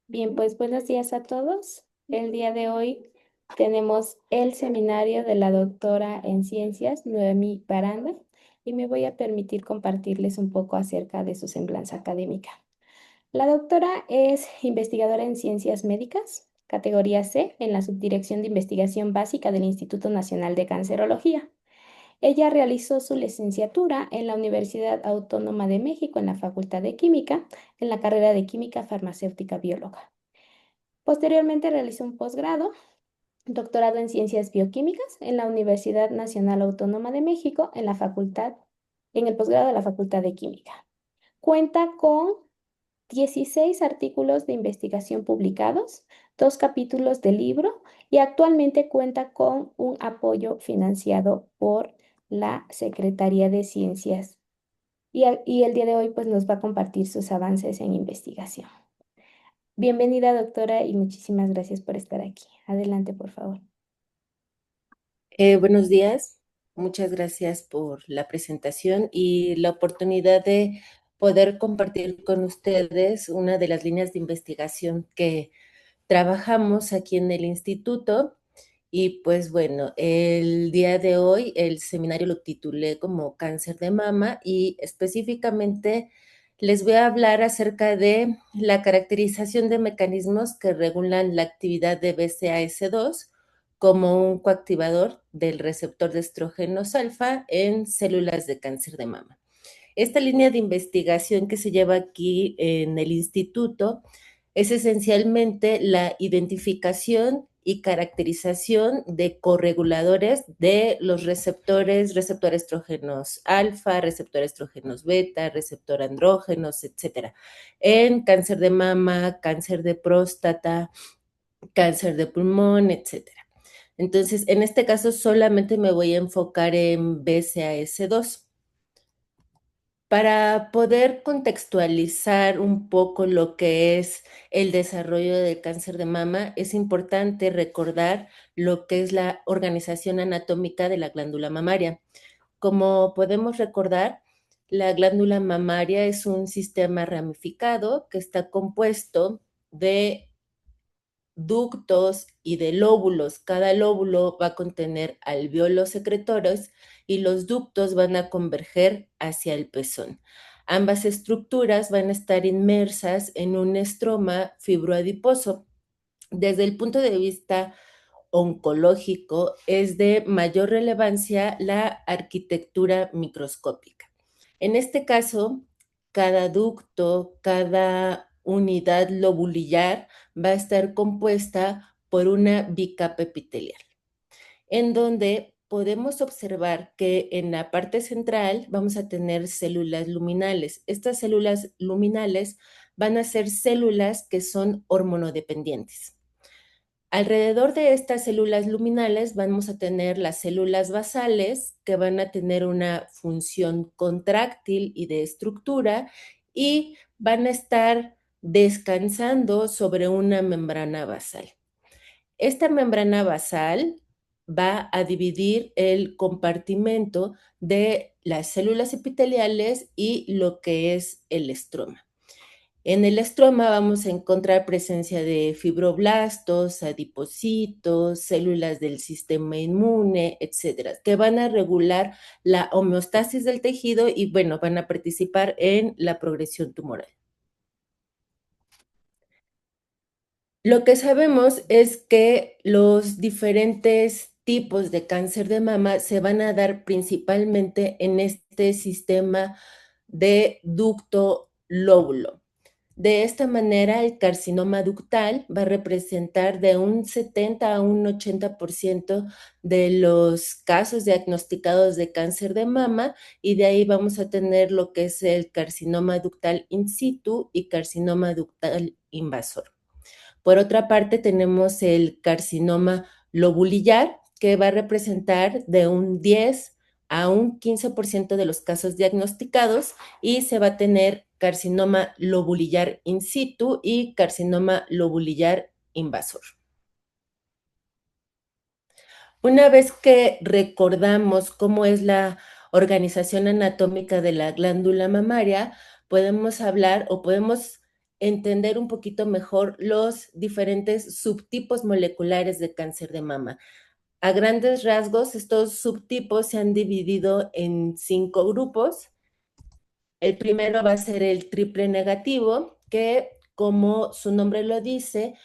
Bien, pues buenos días a todos. El día de hoy tenemos el seminario de la doctora en ciencias, Noemí Baranda, y me voy a permitir compartirles un poco acerca de su semblanza académica. La doctora es investigadora en ciencias médicas, categoría C, en la Subdirección de Investigación Básica del Instituto Nacional de Cancerología. Ella realizó su licenciatura en la Universidad Autónoma de México en la Facultad de Química, en la carrera de Química Farmacéutica Bióloga. Posteriormente realizó un posgrado, doctorado en Ciencias Bioquímicas en la Universidad Nacional Autónoma de México en el posgrado de la Facultad de Química. Cuenta con 16 artículos de investigación publicados, 2 capítulos de libro y actualmente cuenta con un apoyo financiado por la Secretaría de Ciencias. Y el día de hoy pues nos va a compartir sus avances en investigación. Bienvenida, doctora, y muchísimas gracias por estar aquí. Adelante, por favor. Buenos días, muchas gracias por la presentación y la oportunidad de poder compartir con ustedes una de las líneas de investigación que trabajamos aquí en el instituto. Y pues bueno, el día de hoy el seminario lo titulé como Cáncer de mama y específicamente les voy a hablar acerca de la caracterización de mecanismos que regulan la actividad de BCAS2 como un coactivador del receptor de estrógenos alfa en células de cáncer de mama. Esta línea de investigación que se lleva aquí en el instituto es esencialmente la identificación y caracterización de correguladores de los receptor estrógenos alfa, receptor estrógenos beta, receptor andrógenos, etcétera, en cáncer de mama, cáncer de próstata, cáncer de pulmón, etcétera. Entonces, en este caso solamente me voy a enfocar en BCAS2. Para poder contextualizar un poco lo que es el desarrollo del cáncer de mama, es importante recordar lo que es la organización anatómica de la glándula mamaria. Como podemos recordar, la glándula mamaria es un sistema ramificado que está compuesto de ductos y de lóbulos. Cada lóbulo va a contener alvéolos secretores y los ductos van a converger hacia el pezón. Ambas estructuras van a estar inmersas en un estroma fibroadiposo. Desde el punto de vista oncológico, es de mayor relevancia la arquitectura microscópica. En este caso, cada ducto, cada unidad lobulillar va a estar compuesta por una bicapa epitelial, en donde podemos observar que en la parte central vamos a tener células luminales. Estas células luminales van a ser células que son hormonodependientes. Alrededor de estas células luminales vamos a tener las células basales que van a tener una función contráctil y de estructura y van a estar descansando sobre una membrana basal. Esta membrana basal va a dividir el compartimento de las células epiteliales y lo que es el estroma. En el estroma vamos a encontrar presencia de fibroblastos, adipocitos, células del sistema inmune, etcétera, que van a regular la homeostasis del tejido y, bueno, van a participar en la progresión tumoral. Lo que sabemos es que los diferentes tipos de cáncer de mama se van a dar principalmente en este sistema de ducto lóbulo. De esta manera, el carcinoma ductal va a representar de un 70 a un 80% de los casos diagnosticados de cáncer de mama y de ahí vamos a tener lo que es el carcinoma ductal in situ y carcinoma ductal invasor. Por otra parte, tenemos el carcinoma lobulillar, que va a representar de un 10 a un 15% de los casos diagnosticados y se va a tener carcinoma lobulillar in situ y carcinoma lobulillar invasor. Una vez que recordamos cómo es la organización anatómica de la glándula mamaria, podemos hablar o podemos entender un poquito mejor los diferentes subtipos moleculares de cáncer de mama. A grandes rasgos, estos subtipos se han dividido en 5 grupos. El primero va a ser el triple negativo, que como su nombre lo dice,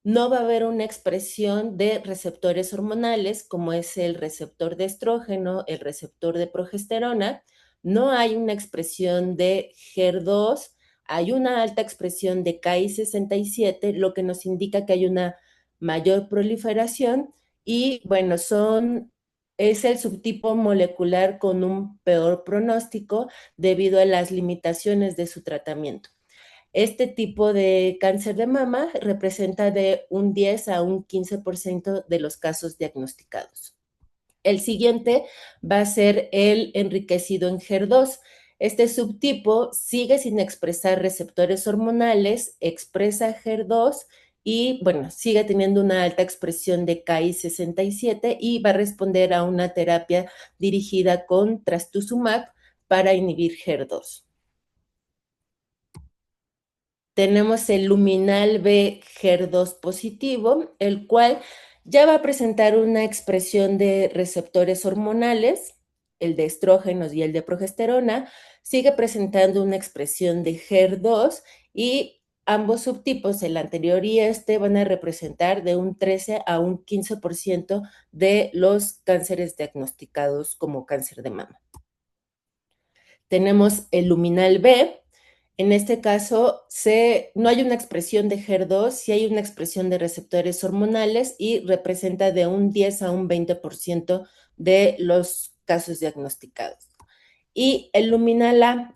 no va a haber una expresión de receptores hormonales, como es el receptor de estrógeno, el receptor de progesterona. No hay una expresión de HER2, hay una alta expresión de Ki-67, lo que nos indica que hay una mayor proliferación y, bueno, es el subtipo molecular con un peor pronóstico debido a las limitaciones de su tratamiento. Este tipo de cáncer de mama representa de un 10 a un 15% de los casos diagnosticados. El siguiente va a ser el enriquecido en HER2. Este subtipo sigue sin expresar receptores hormonales, expresa HER2 y, bueno, sigue teniendo una alta expresión de Ki-67 y va a responder a una terapia dirigida con trastuzumab para inhibir HER2. Tenemos el luminal B HER2 positivo, el cual ya va a presentar una expresión de receptores hormonales, el de estrógenos y el de progesterona, sigue presentando una expresión de HER2 y ambos subtipos, el anterior y este, van a representar de un 13 a un 15% de los cánceres diagnosticados como cáncer de mama. Tenemos el luminal B. En este caso, no hay una expresión de HER2, sí hay una expresión de receptores hormonales y representa de un 10 a un 20% de los casos diagnosticados. Y el luminal A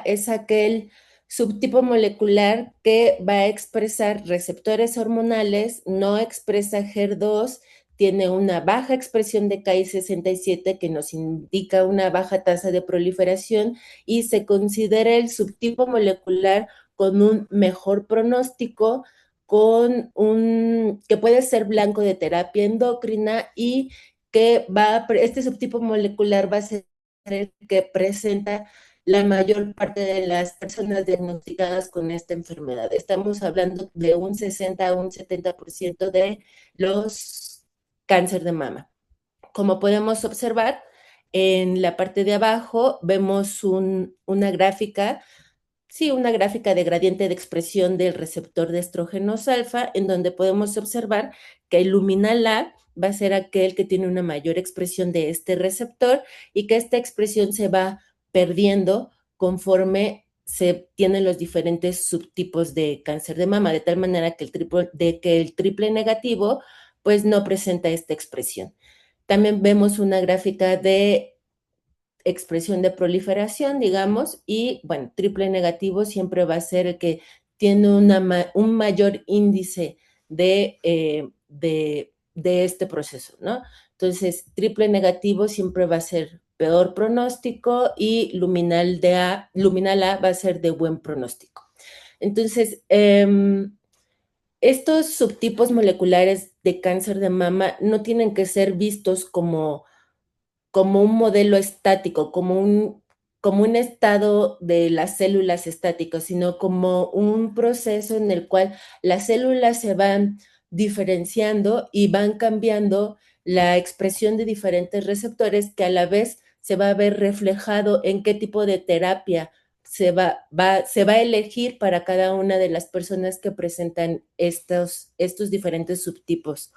es aquel subtipo molecular que va a expresar receptores hormonales, no expresa HER2, tiene una baja expresión de Ki-67 que nos indica una baja tasa de proliferación y se considera el subtipo molecular con un mejor pronóstico, que puede ser blanco de terapia endocrina y este subtipo molecular va a ser el que presenta la mayor parte de las personas diagnosticadas con esta enfermedad. Estamos hablando de un 60 a un 70% de los cáncer de mama. Como podemos observar, en la parte de abajo vemos una gráfica, sí, una gráfica de gradiente de expresión del receptor de estrógenos alfa, en donde podemos observar que el luminal A va a ser aquel que tiene una mayor expresión de este receptor y que esta expresión se va perdiendo conforme se tienen los diferentes subtipos de cáncer de mama, de tal manera que el triple negativo pues no presenta esta expresión. También vemos una gráfica de expresión de proliferación, digamos, y bueno, triple negativo siempre va a ser el que tiene un mayor índice de este proceso, ¿no? Entonces, triple negativo siempre va a ser peor pronóstico y luminal A va a ser de buen pronóstico. Entonces, estos subtipos moleculares de cáncer de mama no tienen que ser vistos como un modelo estático, como un estado de las células estáticas, sino como un proceso en el cual las células se van diferenciando y van cambiando la expresión de diferentes receptores que a la vez se va a ver reflejado en qué tipo de terapia se va a elegir para cada una de las personas que presentan estos diferentes subtipos.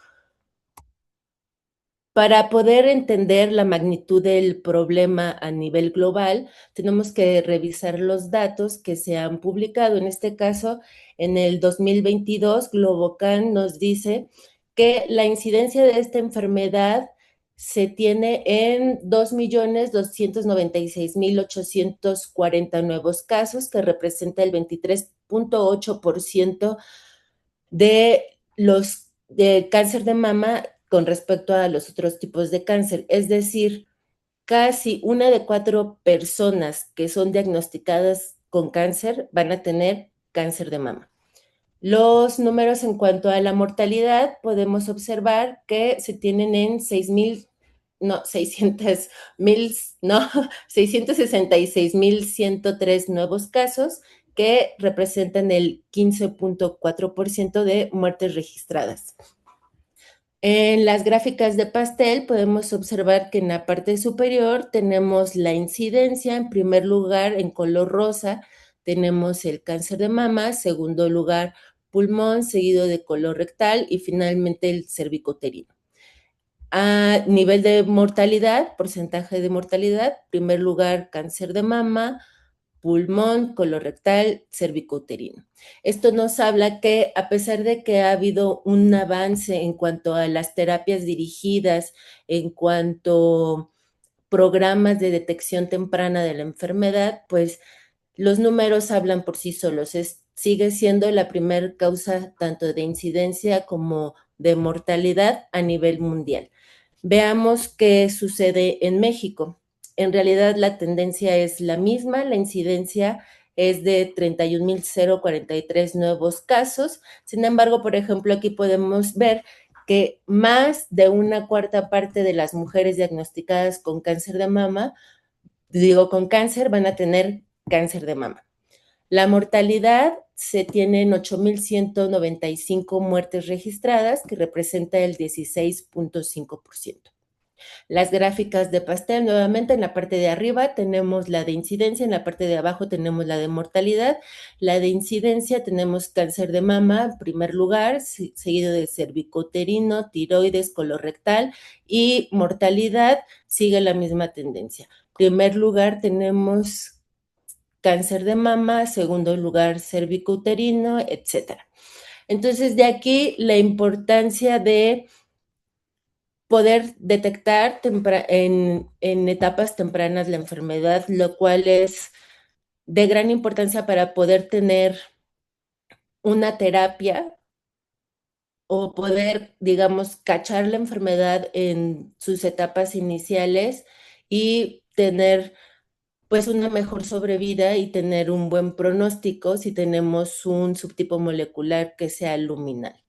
Para poder entender la magnitud del problema a nivel global, tenemos que revisar los datos que se han publicado. En este caso, en el 2022, Globocan nos dice que la incidencia de esta enfermedad se tiene en 2.296.840 nuevos casos, que representa el 23.8% de los de cáncer de mama con respecto a los otros tipos de cáncer. Es decir, casi 1 de 4 personas que son diagnosticadas con cáncer van a tener cáncer de mama. Los números en cuanto a la mortalidad, podemos observar que se tienen en 666.103 nuevos casos, que representan el 15.4% de muertes registradas. En las gráficas de pastel podemos observar que en la parte superior tenemos la incidencia. En primer lugar, en color rosa, tenemos el cáncer de mama, segundo lugar, pulmón, seguido de color rectal y finalmente el cervicuterino. A nivel de mortalidad, porcentaje de mortalidad, primer lugar, cáncer de mama, pulmón, colorectal, cervicouterino. Esto nos habla que a pesar de que ha habido un avance en cuanto a las terapias dirigidas, en cuanto a programas de detección temprana de la enfermedad, pues los números hablan por sí solos. Sigue siendo la primera causa tanto de incidencia como de mortalidad a nivel mundial. Veamos qué sucede en México. En realidad la tendencia es la misma, la incidencia es de 31,043 nuevos casos. Sin embargo, por ejemplo, aquí podemos ver que más de una cuarta parte de las mujeres diagnosticadas con cáncer de mama, con cáncer, van a tener cáncer de mama. La mortalidad se tiene en 8,195 muertes registradas, que representa el 16.5%. Las gráficas de pastel, nuevamente en la parte de arriba tenemos la de incidencia, en la parte de abajo tenemos la de mortalidad. La de incidencia tenemos cáncer de mama en primer lugar, seguido de cervicuterino, tiroides, colorectal, y mortalidad sigue la misma tendencia. En primer lugar tenemos cáncer de mama, segundo lugar cervicuterino, etcétera. Entonces, de aquí la importancia de poder detectar en etapas tempranas la enfermedad, lo cual es de gran importancia para poder tener una terapia o poder, digamos, cachar la enfermedad en sus etapas iniciales y tener pues una mejor sobrevida y tener un buen pronóstico si tenemos un subtipo molecular que sea luminal.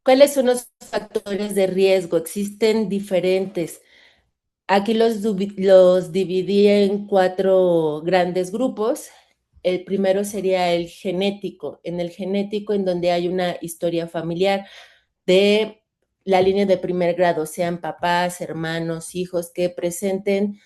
¿Cuáles son los factores de riesgo? Existen diferentes. Aquí los dividí en 4 grandes grupos. El primero sería el genético. En el genético, en donde hay una historia familiar de la línea de primer grado, sean papás, hermanos, hijos que presenten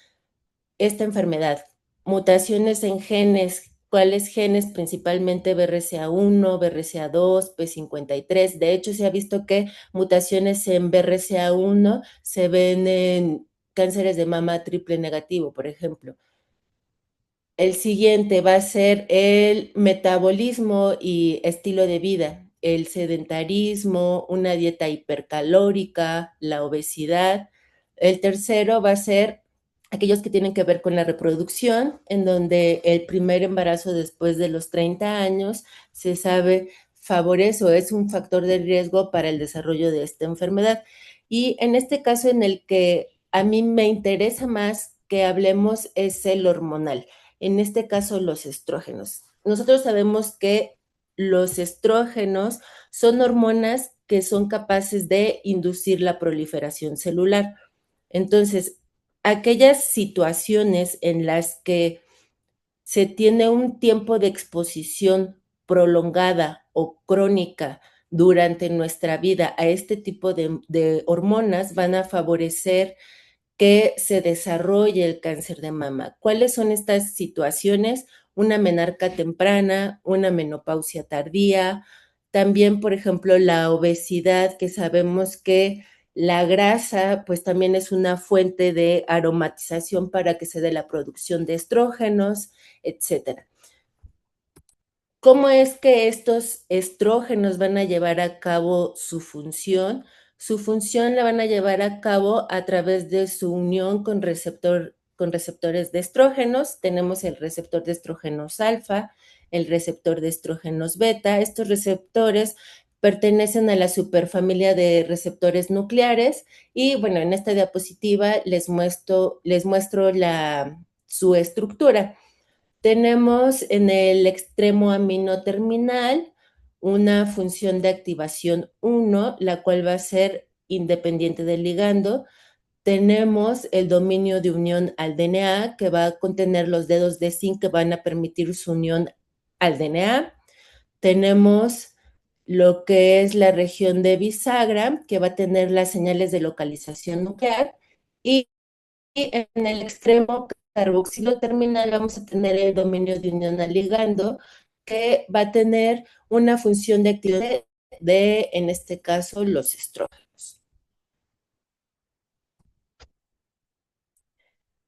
esta enfermedad. Mutaciones en genes. ¿Cuáles genes? Principalmente BRCA1, BRCA2, P53. De hecho, se ha visto que mutaciones en BRCA1 se ven en cánceres de mama triple negativo, por ejemplo. El siguiente va a ser el metabolismo y estilo de vida, el sedentarismo, una dieta hipercalórica, la obesidad. El tercero va a ser aquellos que tienen que ver con la reproducción, en donde el primer embarazo después de los 30 años se sabe favorece o es un factor de riesgo para el desarrollo de esta enfermedad. Y en este caso en el que a mí me interesa más que hablemos es el hormonal, en este caso los estrógenos. Nosotros sabemos que los estrógenos son hormonas que son capaces de inducir la proliferación celular. Entonces, aquellas situaciones en las que se tiene un tiempo de exposición prolongada o crónica durante nuestra vida a este tipo de hormonas van a favorecer que se desarrolle el cáncer de mama. ¿Cuáles son estas situaciones? Una menarca temprana, una menopausia tardía, también, por ejemplo, la obesidad, que sabemos que la grasa, pues también es una fuente de aromatización para que se dé la producción de estrógenos, etcétera. ¿Cómo es que estos estrógenos van a llevar a cabo su función? Su función la van a llevar a cabo a través de su unión con receptores de estrógenos. Tenemos el receptor de estrógenos alfa, el receptor de estrógenos beta. Estos receptores pertenecen a la superfamilia de receptores nucleares y bueno, en esta diapositiva les muestro su estructura. Tenemos en el extremo amino terminal una función de activación 1, la cual va a ser independiente del ligando. tenemos el dominio de unión al DNA, que va a contener los dedos de zinc que van a permitir su unión al DNA. Tenemos lo que es la región de bisagra, que va a tener las señales de localización nuclear. Y en el extremo carboxilo terminal vamos a tener el dominio de unión al ligando, que va a tener una función de actividad de, en este caso, los estrógenos.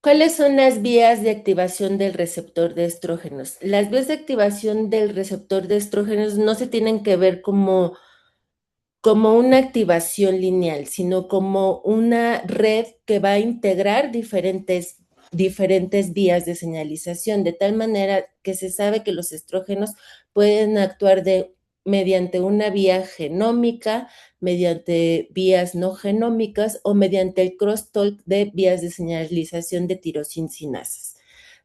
¿Cuáles son las vías de activación del receptor de estrógenos? Las vías de activación del receptor de estrógenos no se tienen que ver como una activación lineal, sino como una red que va a integrar diferentes vías de señalización, de tal manera que se sabe que los estrógenos pueden actuar mediante una vía genómica, mediante vías no genómicas o mediante el crosstalk de vías de señalización de tirosincinasas.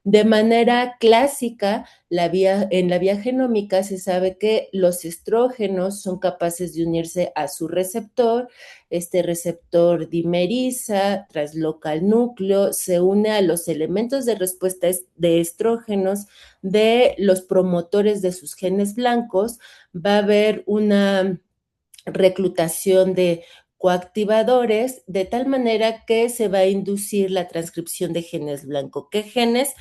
De manera clásica, en la vía genómica se sabe que los estrógenos son capaces de unirse a su receptor. Este receptor dimeriza, trasloca el núcleo, se une a los elementos de respuesta de estrógenos de los promotores de sus genes blancos. Va a haber una reclutación de coactivadores de tal manera que se va a inducir la transcripción de genes blancos. ¿Qué genes?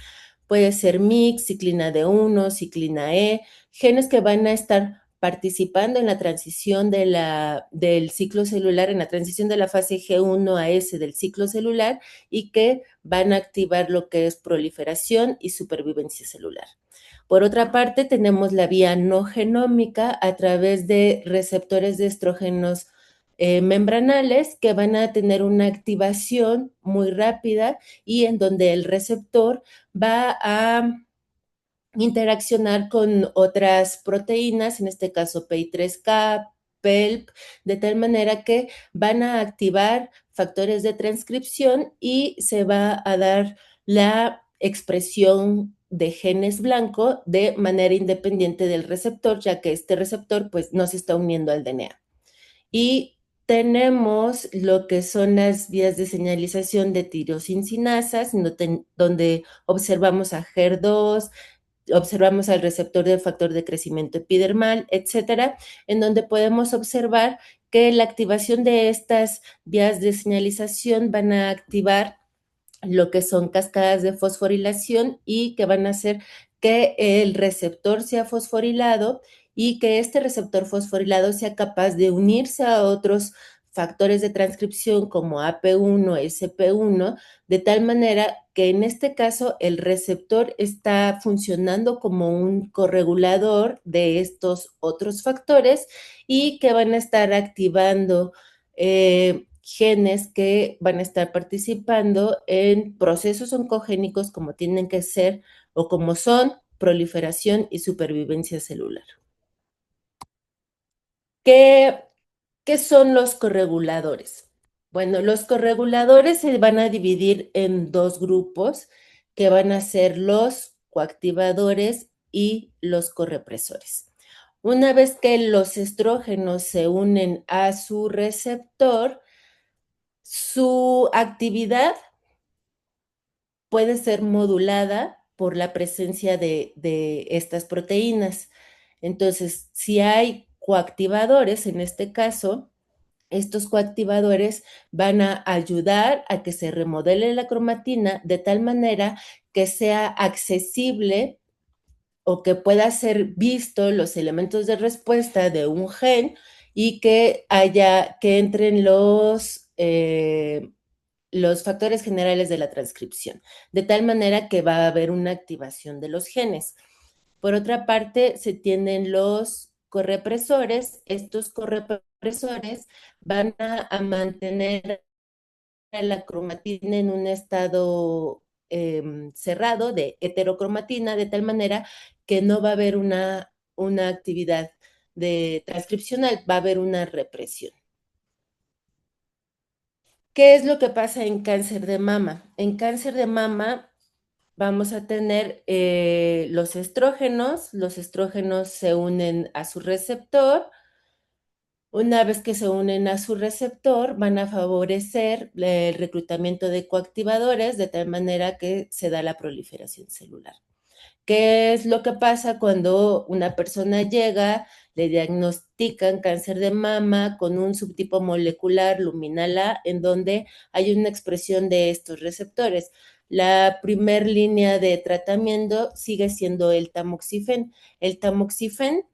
Puede ser MYC, ciclina D1, ciclina E, genes que van a estar participando en la transición del ciclo celular, en la transición de la fase G1 a S del ciclo celular y que van a activar lo que es proliferación y supervivencia celular. Por otra parte, tenemos la vía no genómica a través de receptores de estrógenos membranales que van a tener una activación muy rápida y en donde el receptor va a interaccionar con otras proteínas, en este caso PI3K, PELP, de tal manera que van a activar factores de transcripción y se va a dar la expresión de genes blanco de manera independiente del receptor, ya que este receptor pues no se está uniendo al DNA. Y tenemos lo que son las vías de señalización de tirosincinasas, donde observamos a HER2, observamos al receptor del factor de crecimiento epidermal, etcétera, en donde podemos observar que la activación de estas vías de señalización van a activar lo que son cascadas de fosforilación y que van a hacer que el receptor sea fosforilado y que este receptor fosforilado sea capaz de unirse a otros factores de transcripción como AP1, SP1, de tal manera que en este caso el receptor está funcionando como un corregulador de estos otros factores y que van a estar activando genes que van a estar participando en procesos oncogénicos como tienen que ser o como son proliferación y supervivencia celular. ¿Qué, qué son los correguladores? Bueno, los correguladores se van a dividir en dos grupos que van a ser los coactivadores y los correpresores. Una vez que los estrógenos se unen a su receptor, su actividad puede ser modulada por la presencia de estas proteínas. Entonces, si hay coactivadores, en este caso, estos coactivadores van a ayudar a que se remodele la cromatina de tal manera que sea accesible o que pueda ser visto los elementos de respuesta de un gen y que entren los factores generales de la transcripción, de tal manera que va a haber una activación de los genes. Por otra parte, se tienen los correpresores. Estos correpresores van a mantener a la cromatina en un estado cerrado de heterocromatina, de tal manera que no va a haber una actividad de transcripcional, va a haber una represión. ¿Qué es lo que pasa en cáncer de mama? En cáncer de mama vamos a tener los estrógenos se unen a su receptor, Una vez que se unen a su receptor, van a favorecer el reclutamiento de coactivadores de tal manera que se da la proliferación celular. ¿Qué es lo que pasa cuando una persona llega, le diagnostican cáncer de mama con un subtipo molecular luminal A, en donde hay una expresión de estos receptores? La primer línea de tratamiento sigue siendo el tamoxifen. El tamoxifen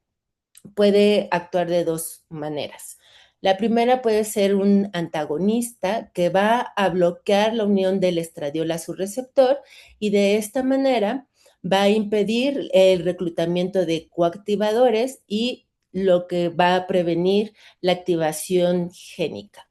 puede actuar de dos maneras. La primera puede ser un antagonista que va a bloquear la unión del estradiol a su receptor y de esta manera va a impedir el reclutamiento de coactivadores y lo que va a prevenir la activación génica.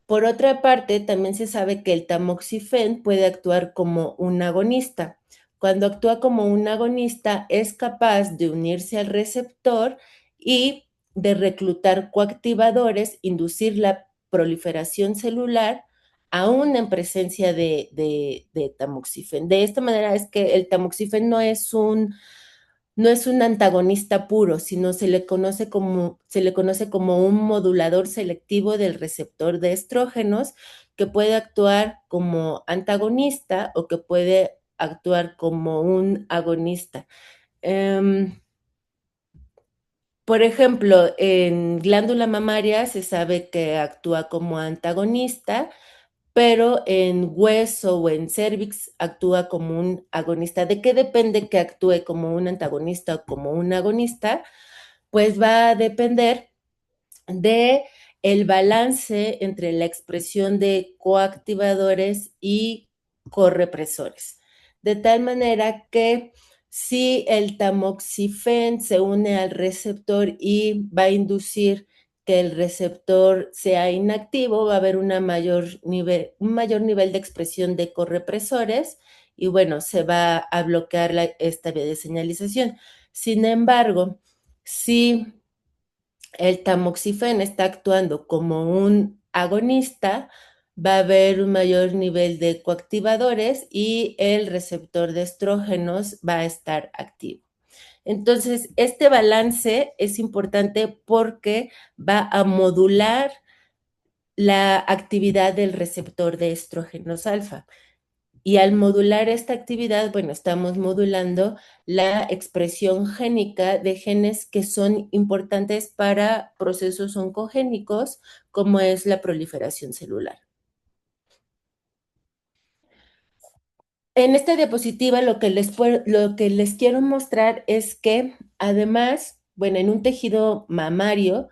Por otra parte, también se sabe que el tamoxifen puede actuar como un agonista. Cuando actúa como un agonista, es capaz de unirse al receptor y de reclutar coactivadores, inducir la proliferación celular, aún en presencia de tamoxifen. De esta manera es que el tamoxifen no es un antagonista puro, sino se le conoce como un modulador selectivo del receptor de estrógenos que puede actuar como antagonista o que puede actuar como un agonista. Por ejemplo, en glándula mamaria se sabe que actúa como antagonista, pero en hueso o en cervix actúa como un agonista. ¿De qué depende que actúe como un antagonista o como un agonista? Pues va a depender de el balance entre la expresión de coactivadores y correpresores. De tal manera que si el tamoxifen se une al receptor y va a inducir que el receptor sea inactivo, va a haber un mayor nivel de expresión de correpresores y bueno, se va a bloquear esta vía de señalización. Sin embargo, si el tamoxifen está actuando como un agonista, va a haber un mayor nivel de coactivadores y el receptor de estrógenos va a estar activo. Entonces, este balance es importante porque va a modular la actividad del receptor de estrógenos alfa. Y al modular esta actividad, bueno, estamos modulando la expresión génica de genes que son importantes para procesos oncogénicos, como es la proliferación celular. En esta diapositiva lo que les quiero mostrar es que además, bueno, en un tejido mamario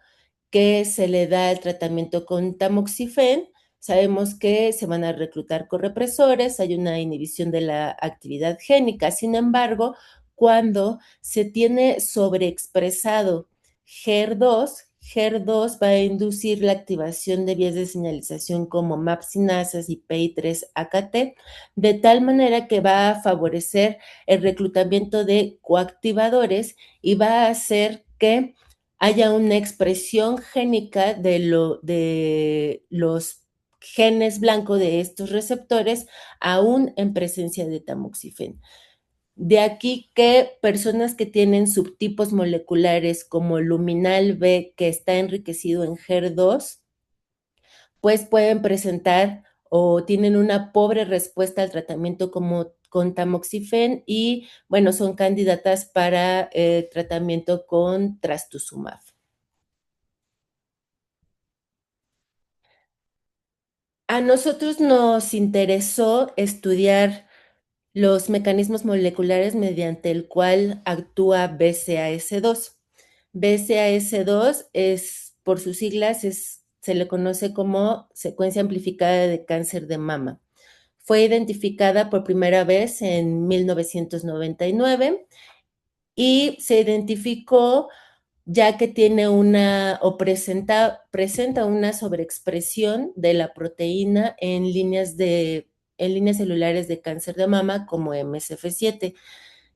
que se le da el tratamiento con tamoxifen, sabemos que se van a reclutar correpresores, hay una inhibición de la actividad génica. Sin embargo, cuando se tiene sobreexpresado HER2, HER2 va a inducir la activación de vías de señalización como MAP sinasas y PI3-AKT, de tal manera que va a favorecer el reclutamiento de coactivadores y va a hacer que haya una expresión génica de los genes blancos de estos receptores, aún en presencia de tamoxifen. De aquí que personas que tienen subtipos moleculares como luminal B, que está enriquecido en HER2, pues pueden presentar o tienen una pobre respuesta al tratamiento como con tamoxifen y, bueno, son candidatas para tratamiento con trastuzumab. A nosotros nos interesó estudiar los mecanismos moleculares mediante el cual actúa BCAS2. BCAS2 es, por sus siglas, se le conoce como secuencia amplificada de cáncer de mama. Fue identificada por primera vez en 1999 y se identificó ya que tiene presenta una sobreexpresión de la proteína en líneas celulares de cáncer de mama como MSF7.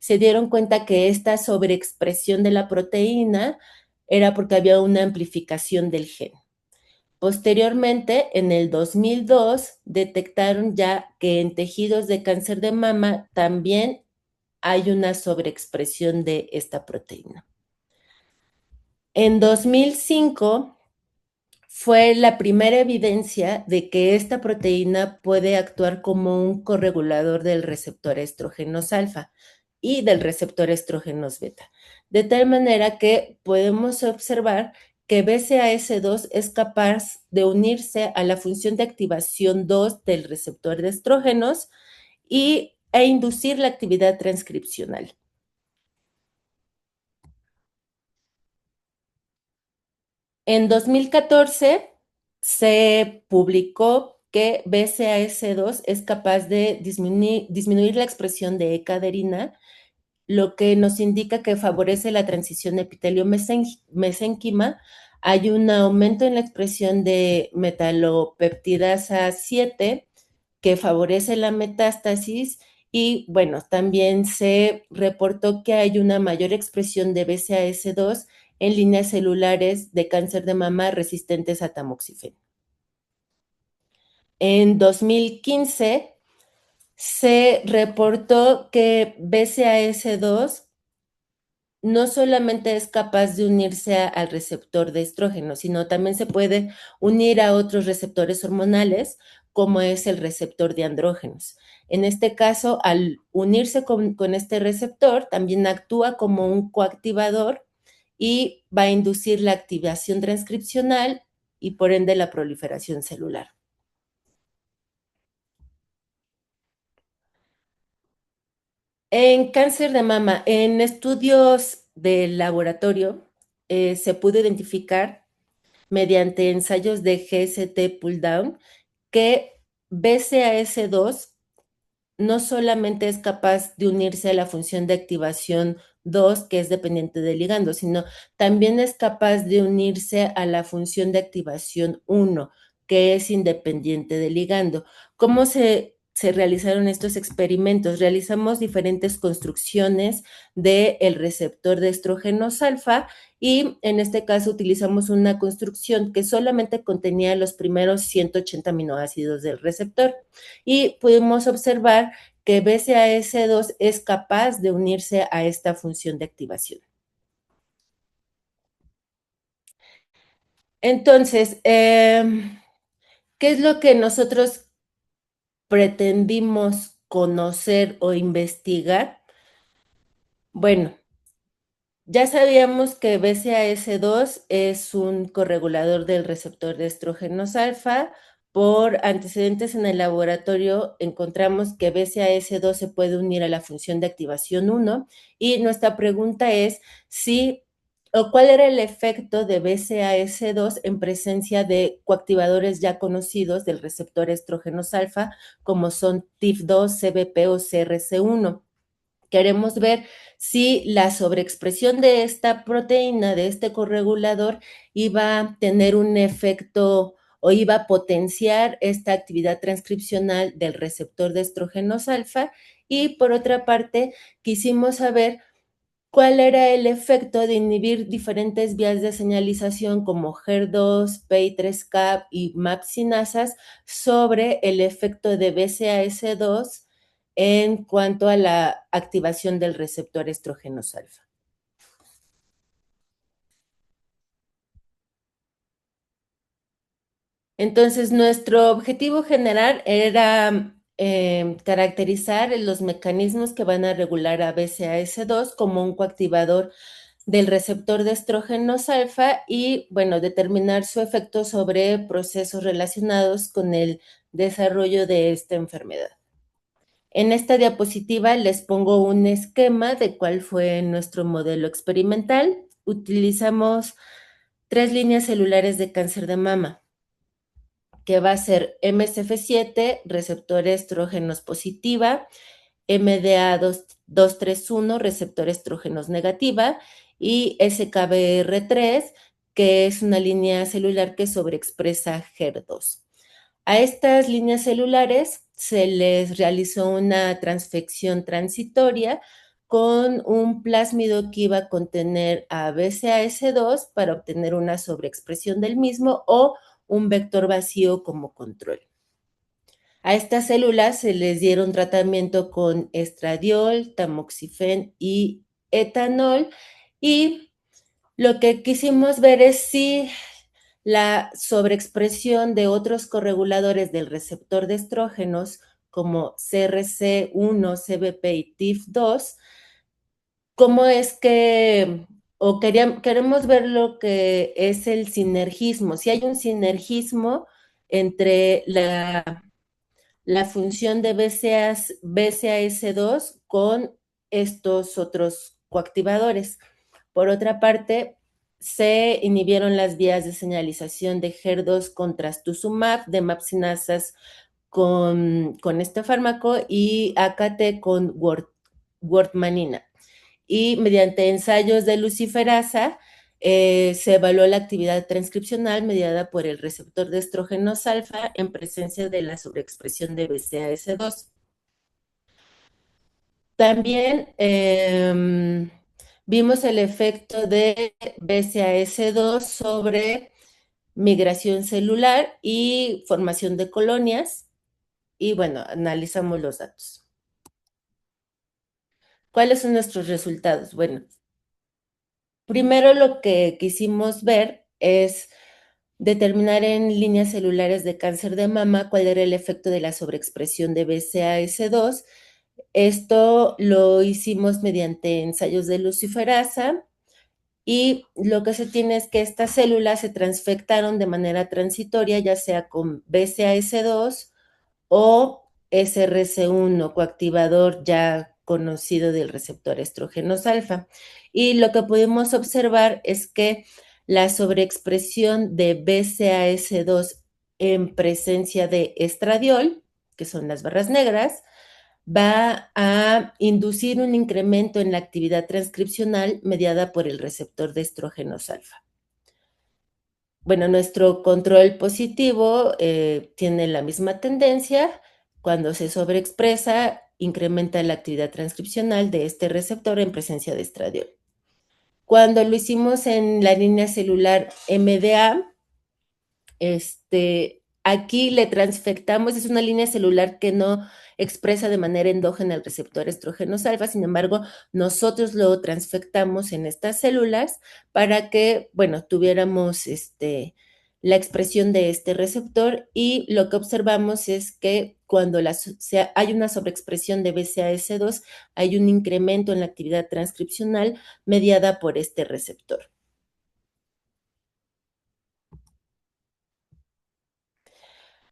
Se dieron cuenta que esta sobreexpresión de la proteína era porque había una amplificación del gen. Posteriormente, en el 2002, detectaron ya que en tejidos de cáncer de mama también hay una sobreexpresión de esta proteína. En 2005 fue la primera evidencia de que esta proteína puede actuar como un corregulador del receptor estrógenos alfa y del receptor estrógenos beta, de tal manera que podemos observar que BCAS2 es capaz de unirse a la función de activación 2 del receptor de estrógenos e inducir la actividad transcripcional. En 2014 se publicó que BCAS2 es capaz de disminuir la expresión de E-caderina, lo que nos indica que favorece la transición epitelio-mesénquima. Hay un aumento en la expresión de metalopeptidasa 7 que favorece la metástasis y bueno, también se reportó que hay una mayor expresión de BCAS2 en líneas celulares de cáncer de mama resistentes a tamoxifeno. En 2015 se reportó que BCAS2 no solamente es capaz de unirse al receptor de estrógeno, sino también se puede unir a otros receptores hormonales, como es el receptor de andrógenos. En este caso, al unirse con este receptor, también actúa como un coactivador y va a inducir la activación transcripcional y por ende la proliferación celular. En cáncer de mama, en estudios de laboratorio, se pudo identificar mediante ensayos de GST pull-down que BCAS2 no solamente es capaz de unirse a la función de activación 2, que es dependiente del ligando, sino también es capaz de unirse a la función de activación 1, que es independiente del ligando. ¿Cómo se realizaron estos experimentos? Realizamos diferentes construcciones del receptor de estrógenos alfa y en este caso utilizamos una construcción que solamente contenía los primeros 180 aminoácidos del receptor y pudimos observar que BCAS2 es capaz de unirse a esta función de activación. Entonces, ¿qué es lo que nosotros pretendimos conocer o investigar? Bueno, ya sabíamos que BCAS2 es un corregulador del receptor de estrógenos alfa. Por antecedentes en el laboratorio encontramos que BCAS2 se puede unir a la función de activación 1 y nuestra pregunta es si o cuál era el efecto de BCAS2 en presencia de coactivadores ya conocidos del receptor estrógenos alfa como son TIF2, CBP o CRC1. Queremos ver si la sobreexpresión de esta proteína, de este corregulador, iba a tener un efecto o iba a potenciar esta actividad transcripcional del receptor de estrógenos alfa. Y por otra parte, quisimos saber cuál era el efecto de inhibir diferentes vías de señalización como HER2, PI3K y MAP sinasas sobre el efecto de BCAS2 en cuanto a la activación del receptor estrógenos alfa. Entonces, nuestro objetivo general era caracterizar los mecanismos que van a regular a BCAS2 como un coactivador del receptor de estrógenos alfa y, bueno, determinar su efecto sobre procesos relacionados con el desarrollo de esta enfermedad. En esta diapositiva les pongo un esquema de cuál fue nuestro modelo experimental. Utilizamos 3 líneas celulares de cáncer de mama, que va a ser MSF7, receptor estrógenos positiva, MDA231, receptor estrógenos negativa, y SKBR3, que es una línea celular que sobreexpresa HER2. A estas líneas celulares se les realizó una transfección transitoria con un plásmido que iba a contener a BCAS2 para obtener una sobreexpresión del mismo o un vector vacío como control. A estas células se les dieron tratamiento con estradiol, tamoxifen y etanol y lo que quisimos ver es si la sobreexpresión de otros correguladores del receptor de estrógenos como CRC1, CBP y TIF2. ¿Cómo es que, o queremos ver lo que es el sinergismo? Si hay un sinergismo entre la función de BCAS2 con estos otros coactivadores. Por otra parte, se inhibieron las vías de señalización de HER2 con trastuzumab, de mapsinasas con este fármaco y AKT con wortmanina. Y mediante ensayos de luciferasa se evaluó la actividad transcripcional mediada por el receptor de estrógenos alfa en presencia de la sobreexpresión de BCAS2. También vimos el efecto de BCAS2 sobre migración celular y formación de colonias. Y bueno, analizamos los datos. ¿Cuáles son nuestros resultados? Bueno, primero lo que quisimos ver es determinar en líneas celulares de cáncer de mama cuál era el efecto de la sobreexpresión de BCAS2. Esto lo hicimos mediante ensayos de luciferasa y lo que se tiene es que estas células se transfectaron de manera transitoria, ya sea con BCAS2 o SRC1, coactivador ya conocido del receptor estrógenos alfa. Y lo que pudimos observar es que la sobreexpresión de BCAS2 en presencia de estradiol, que son las barras negras, va a inducir un incremento en la actividad transcripcional mediada por el receptor de estrógenos alfa. Bueno, nuestro control positivo tiene la misma tendencia. Cuando se sobreexpresa, incrementa la actividad transcripcional de este receptor en presencia de estradiol. Cuando lo hicimos en la línea celular MDA, aquí le transfectamos, es una línea celular que no expresa de manera endógena el receptor estrógenos alfa, sin embargo, nosotros lo transfectamos en estas células para que, bueno, tuviéramos la expresión de este receptor y lo que observamos es que cuando hay una sobreexpresión de BCAS2, hay un incremento en la actividad transcripcional mediada por este receptor.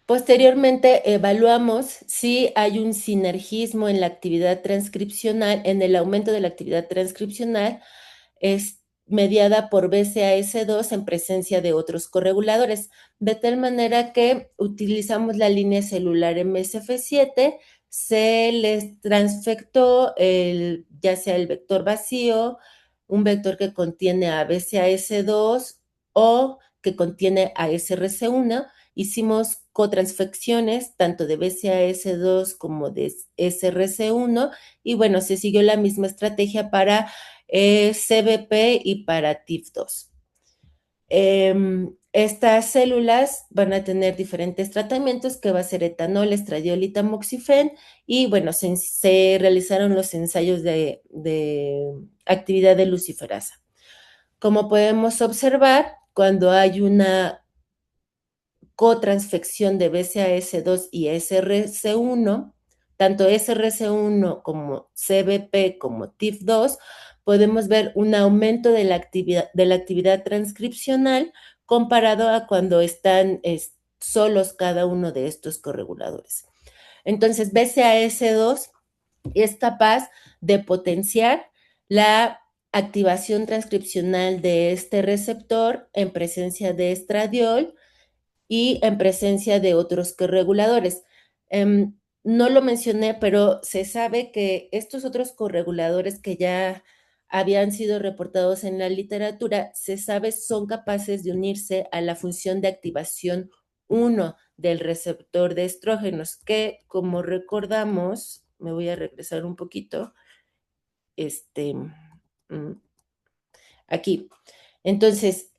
Posteriormente, evaluamos si hay un sinergismo en la actividad transcripcional, en el aumento de la actividad transcripcional, es mediada por BCAS2 en presencia de otros correguladores, de tal manera que utilizamos la línea celular MSF7, se les transfectó ya sea el vector vacío, un vector que contiene a BCAS2 o que contiene a SRC1. Hicimos cotransfecciones tanto de BCAS2 como de SRC1 y bueno, se siguió la misma estrategia para CBP y para TIF2. Estas células van a tener diferentes tratamientos que va a ser etanol, estradiol y tamoxifen y bueno, se realizaron los ensayos de actividad de luciferasa. Como podemos observar, cuando hay una cotransfección de BCAS2 y SRC1, tanto SRC1 como CBP como TIF2, podemos ver un aumento de la actividad transcripcional comparado a cuando están solos cada uno de estos correguladores. Entonces, BCAS2 es capaz de potenciar la activación transcripcional de este receptor en presencia de estradiol y en presencia de otros correguladores. No lo mencioné, pero se sabe que estos otros correguladores que ya habían sido reportados en la literatura, se sabe son capaces de unirse a la función de activación 1 del receptor de estrógenos, que como recordamos, me voy a regresar un poquito, aquí. Entonces,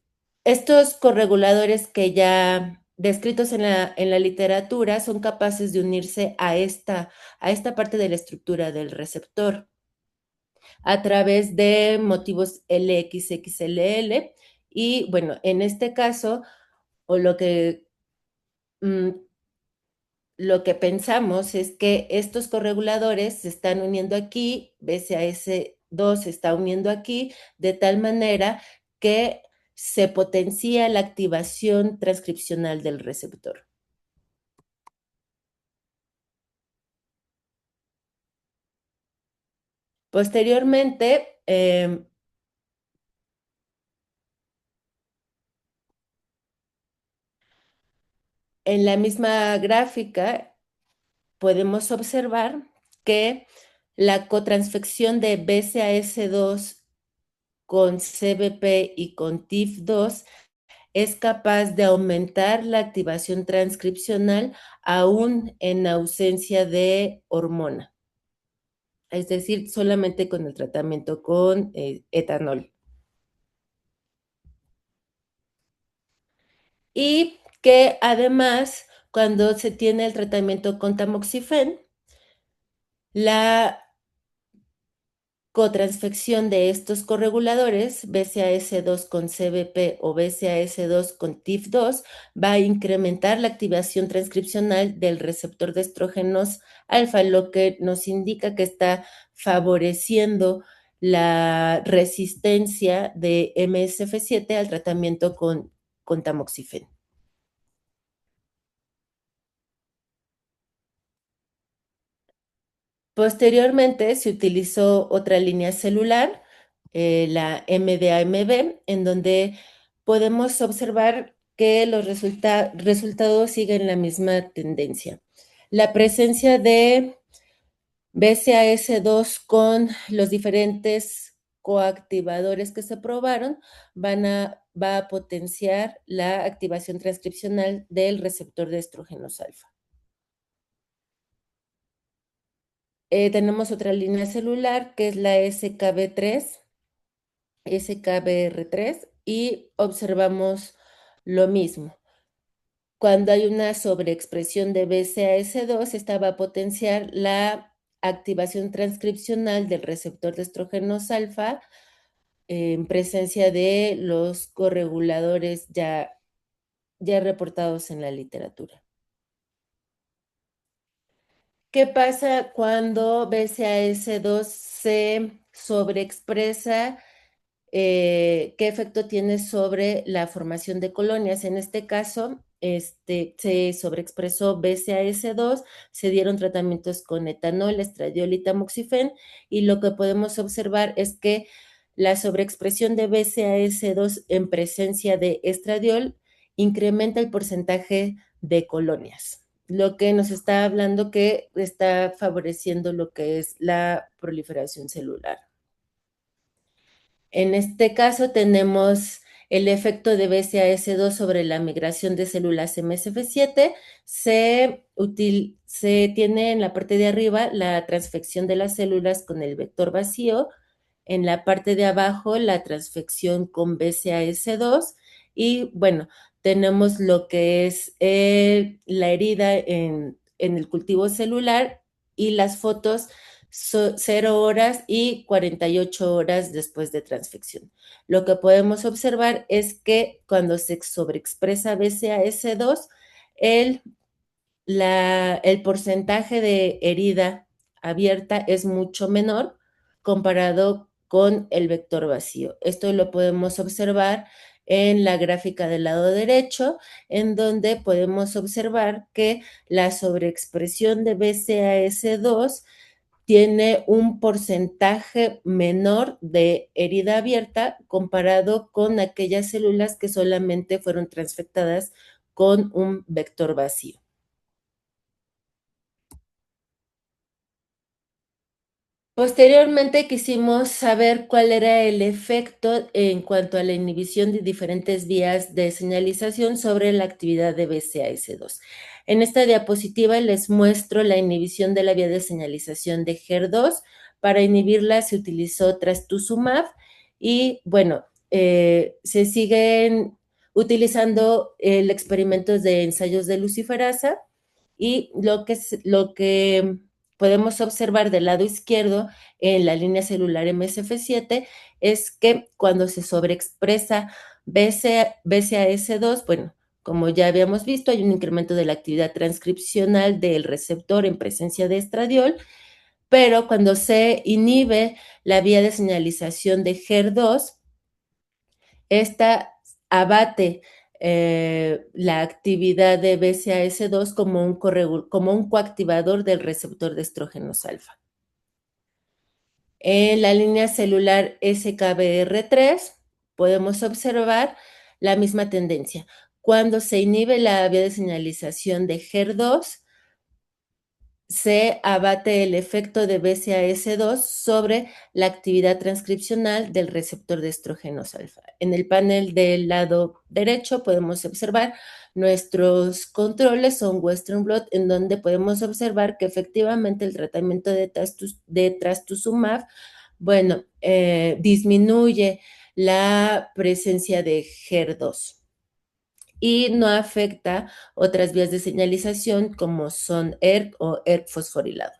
estos correguladores que ya descritos en la literatura son capaces de unirse a esta parte de la estructura del receptor a través de motivos LXXLL y bueno, en este caso o mm, lo que pensamos es que estos correguladores se están uniendo aquí, BCAS2 se está uniendo aquí, de tal manera que se potencia la activación transcripcional del receptor. Posteriormente, en la misma gráfica podemos observar que la cotransfección de BCAS2 con CBP y con TIF2 es capaz de aumentar la activación transcripcional aún en ausencia de hormona, es decir, solamente con el tratamiento con etanol. Y que además, cuando se tiene el tratamiento con tamoxifen, la cotransfección de estos correguladores, BCAS2 con CBP o BCAS2 con TIF2, va a incrementar la activación transcripcional del receptor de estrógenos alfa, lo que nos indica que está favoreciendo la resistencia de MSF7 al tratamiento con tamoxifen. Posteriormente se utilizó otra línea celular, la MDAMB, en donde podemos observar que los resultados siguen la misma tendencia. La presencia de BCAS2 con los diferentes coactivadores que se probaron va a potenciar la activación transcripcional del receptor de estrógenos alfa. Tenemos otra línea celular que es la SKB3, SKBR3 y observamos lo mismo. Cuando hay una sobreexpresión de BCAS2, esta va a potenciar la activación transcripcional del receptor de estrógenos alfa en presencia de los correguladores ya reportados en la literatura. ¿Qué pasa cuando BCAS2 se sobreexpresa? ¿Qué efecto tiene sobre la formación de colonias? En este caso, se sobreexpresó BCAS2, se dieron tratamientos con etanol, estradiol y tamoxifen, y lo que podemos observar es que la sobreexpresión de BCAS2 en presencia de estradiol incrementa el porcentaje de colonias, lo que nos está hablando que está favoreciendo lo que es la proliferación celular. En este caso tenemos el efecto de BCAS2 sobre la migración de células MSF7. Se tiene en la parte de arriba la transfección de las células con el vector vacío, en la parte de abajo la transfección con BCAS2 y bueno, tenemos lo que es la herida en el cultivo celular y las fotos 0 horas y 48 horas después de transfección. Lo que podemos observar es que cuando se sobreexpresa BCAS2, el, el porcentaje de herida abierta es mucho menor comparado con el vector vacío. Esto lo podemos observar en la gráfica del lado derecho, en donde podemos observar que la sobreexpresión de BCAS2 tiene un porcentaje menor de herida abierta comparado con aquellas células que solamente fueron transfectadas con un vector vacío. Posteriormente quisimos saber cuál era el efecto en cuanto a la inhibición de diferentes vías de señalización sobre la actividad de BCAS2. En esta diapositiva les muestro la inhibición de la vía de señalización de HER2. Para inhibirla se utilizó trastuzumab y bueno, se siguen utilizando el experimento de ensayos de luciferasa y lo que podemos observar del lado izquierdo en la línea celular MSF7 es que cuando se sobreexpresa BCAS2, bueno, Como ya habíamos visto, hay un incremento de la actividad transcripcional del receptor en presencia de estradiol, pero cuando se inhibe la vía de señalización de HER2, esta abate la actividad de BCAS2 como un coactivador del receptor de estrógenos alfa. En la línea celular SKBR3 podemos observar la misma tendencia. Cuando se inhibe la vía de señalización de HER2, se abate el efecto de BCAS2 sobre la actividad transcripcional del receptor de estrógenos alfa. En el panel del lado derecho podemos observar nuestros controles son Western blot, en donde podemos observar que efectivamente el tratamiento de trastuzumab, bueno, disminuye la presencia de HER2 y no afecta otras vías de señalización como son ERK o ERK fosforilado.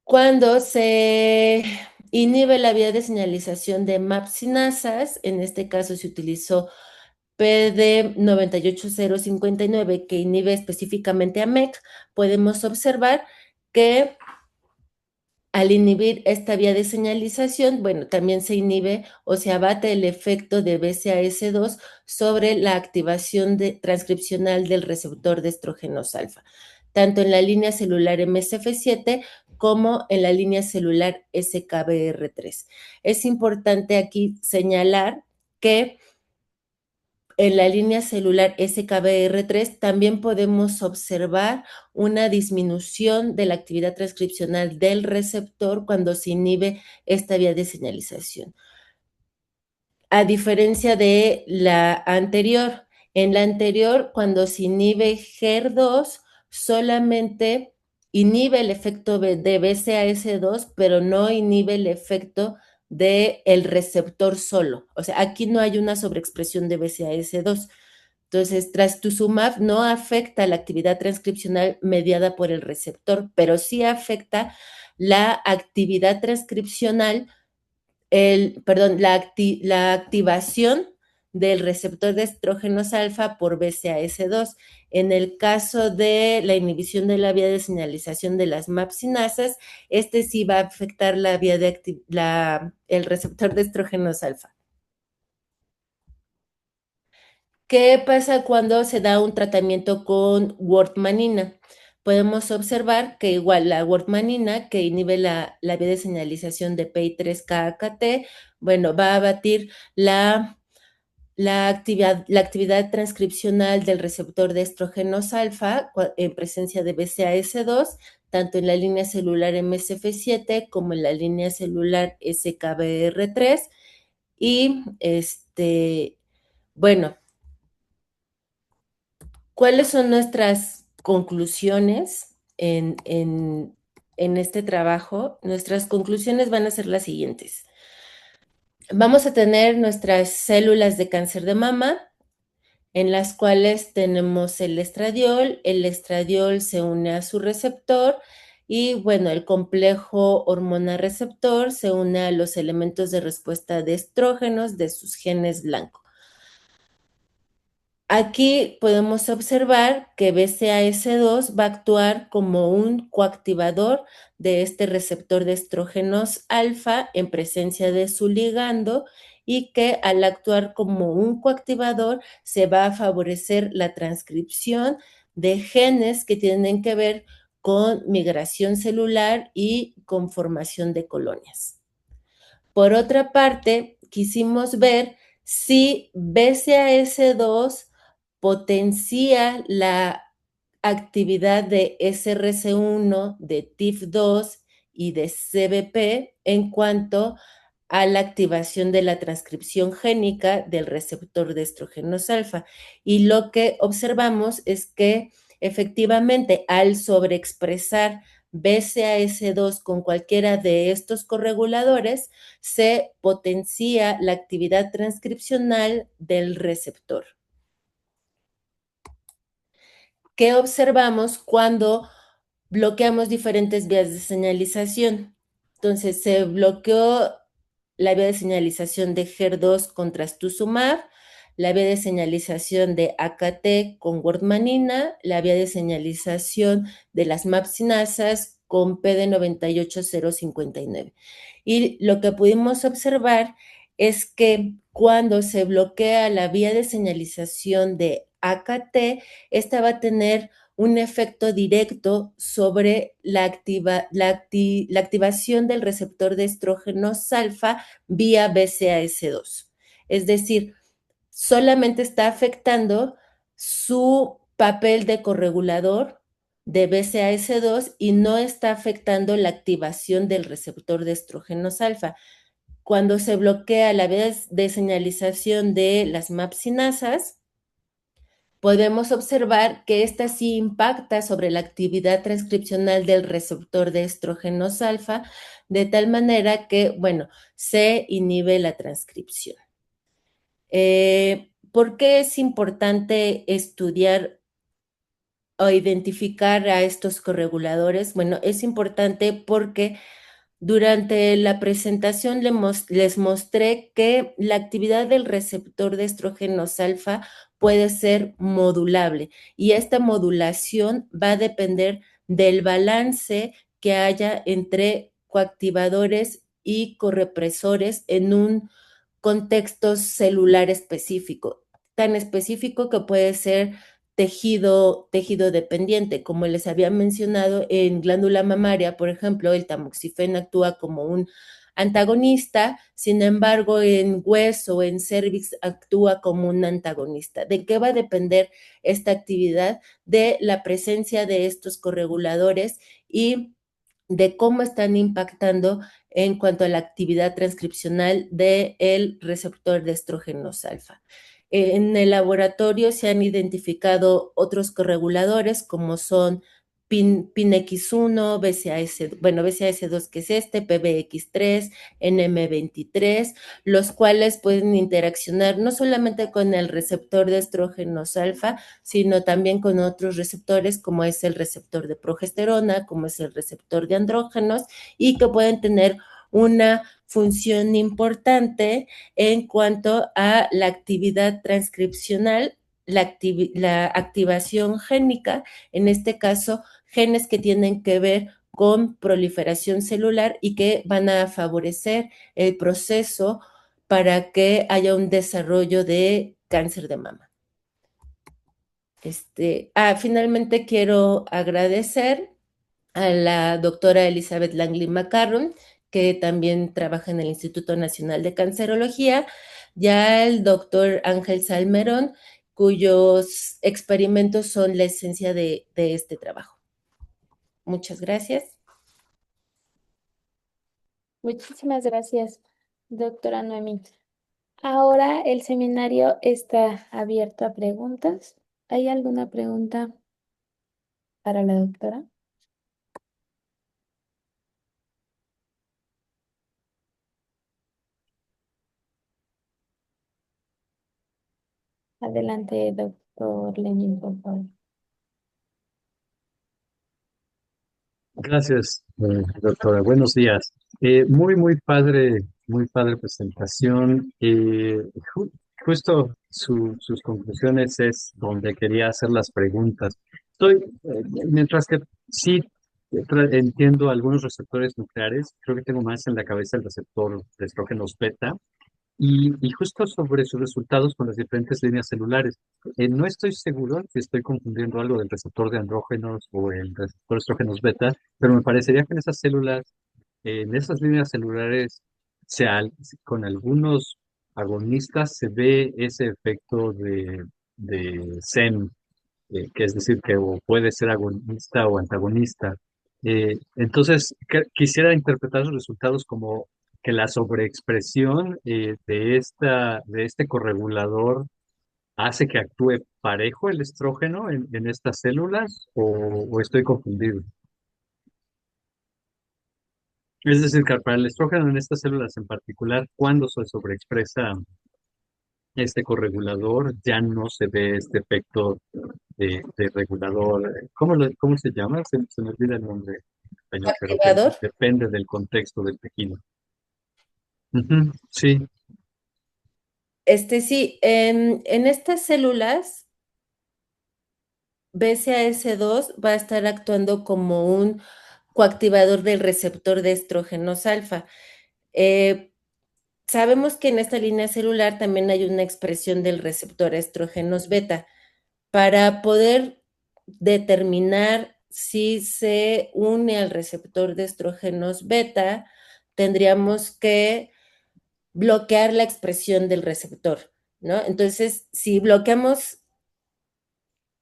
Cuando se inhibe la vía de señalización de MAP-cinasas, en este caso se utilizó PD 98059, que inhibe específicamente a MEK, podemos observar que al inhibir esta vía de señalización, bueno, también se inhibe o se abate el efecto de BCAS2 sobre la activación transcripcional del receptor de estrógenos alfa, tanto en la línea celular MSF7 como en la línea celular SKBR3. Es importante aquí señalar que en la línea celular SKBR3 también podemos observar una disminución de la actividad transcripcional del receptor cuando se inhibe esta vía de señalización. A diferencia de la anterior, en la anterior, cuando se inhibe HER2, solamente inhibe el efecto de BCAS2, pero no inhibe el efecto del receptor solo. O sea, aquí no hay una sobreexpresión de BCAS2. Entonces, trastuzumab no afecta la actividad transcripcional mediada por el receptor, pero sí afecta la actividad transcripcional, la activación del receptor de estrógenos alfa por BCAS2. En el caso de la inhibición de la vía de señalización de las MAP-cinasas, este sí va a afectar la vía el receptor de estrógenos alfa. ¿Qué pasa cuando se da un tratamiento con wortmanina? Podemos observar que igual la wortmanina, que inhibe la vía de señalización de PI3K-AKT, bueno, va a abatir la actividad transcripcional del receptor de estrógenos alfa en presencia de BCAS2, tanto en la línea celular MSF7 como en la línea celular SKBR3. Y bueno, ¿cuáles son nuestras conclusiones en este trabajo? Nuestras conclusiones van a ser las siguientes. Vamos a tener nuestras células de cáncer de mama, en las cuales tenemos el estradiol se une a su receptor y bueno, el complejo hormona receptor se une a los elementos de respuesta de estrógenos de sus genes blancos. Aquí podemos observar que BCAS2 va a actuar como un coactivador de este receptor de estrógenos alfa en presencia de su ligando y que al actuar como un coactivador se va a favorecer la transcripción de genes que tienen que ver con migración celular y con formación de colonias. Por otra parte, quisimos ver si BCAS2 potencia la actividad de SRC1, de TIF2 y de CBP en cuanto a la activación de la transcripción génica del receptor de estrógenos alfa. Y lo que observamos es que efectivamente al sobreexpresar BCAS2 con cualquiera de estos correguladores, se potencia la actividad transcripcional del receptor. ¿Qué observamos cuando bloqueamos diferentes vías de señalización? Entonces, se bloqueó la vía de señalización de HER2 con trastuzumab, la vía de señalización de AKT con wortmanina, la vía de señalización de las mapsinasas con PD98059. Y lo que pudimos observar es que cuando se bloquea la vía de señalización de AKT, esta va a tener un efecto directo sobre la activación del receptor de estrógenos alfa vía BCAS2. Es decir, solamente está afectando su papel de corregulador de BCAS2 y no está afectando la activación del receptor de estrógenos alfa. Cuando se bloquea la vía de señalización de las mapsinasas, podemos observar que esta sí impacta sobre la actividad transcripcional del receptor de estrógenos alfa, de tal manera que, bueno, se inhibe la transcripción. ¿Por qué es importante estudiar o identificar a estos correguladores? Bueno, es importante porque durante la presentación les mostré que la actividad del receptor de estrógenos alfa puede ser modulable y esta modulación va a depender del balance que haya entre coactivadores y correpresores en un contexto celular específico, tan específico que puede ser tejido dependiente. Como les había mencionado, en glándula mamaria, por ejemplo, el tamoxifeno actúa como un antagonista, sin embargo, en hueso o en cervix actúa como un antagonista. ¿De qué va a depender esta actividad? De la presencia de estos correguladores y de cómo están impactando en cuanto a la actividad transcripcional del receptor de estrógenos alfa. En el laboratorio se han identificado otros correguladores como son PINX1, BCAS2 que es PBX3, NM23, los cuales pueden interaccionar no solamente con el receptor de estrógenos alfa, sino también con otros receptores como es el receptor de progesterona, como es el receptor de andrógenos y que pueden tener una función importante en cuanto a la actividad transcripcional, la activación génica, en este caso, genes que tienen que ver con proliferación celular y que van a favorecer el proceso para que haya un desarrollo de cáncer de mama. Finalmente quiero agradecer a la doctora Elizabeth Langley McCarron, que también trabaja en el Instituto Nacional de Cancerología, y al doctor Ángel Salmerón, cuyos experimentos son la esencia de este trabajo. Muchas gracias. Muchísimas gracias, doctora Noemí. Ahora el seminario está abierto a preguntas. ¿Hay alguna pregunta para la doctora? Adelante, doctor Lenin, por favor. Gracias, doctora. Buenos días. Muy padre presentación. Justo sus conclusiones es donde quería hacer las preguntas. Mientras que sí entiendo algunos receptores nucleares, creo que tengo más en la cabeza el receptor de estrógenos beta, y justo sobre sus resultados con las diferentes líneas celulares. No estoy seguro si estoy confundiendo algo del receptor de andrógenos o el receptor de estrógenos beta, pero me parecería que en esas células, en esas líneas celulares, con algunos agonistas se ve ese efecto de SEM, que es decir, que o puede ser agonista o antagonista. Entonces, quisiera interpretar los resultados como que la sobreexpresión de este corregulador hace que actúe parejo el estrógeno en estas células, o estoy confundido. Es decir, que para el estrógeno en estas células en particular, cuando se sobreexpresa este corregulador, ya no se ve este efecto de regulador. ¿Cómo se llama? Se me olvida el nombre en español, pero que Activador. depende del contexto del tejido. Ujú, sí. Sí, en estas células, BCAS2 va a estar actuando como un coactivador del receptor de estrógenos alfa. Eh, Sabemos que en esta línea celular también hay una expresión del receptor estrógenos beta. Para poder determinar si se une al receptor de estrógenos beta, tendríamos que bloquear la expresión del receptor, ¿no? Entonces, si bloqueamos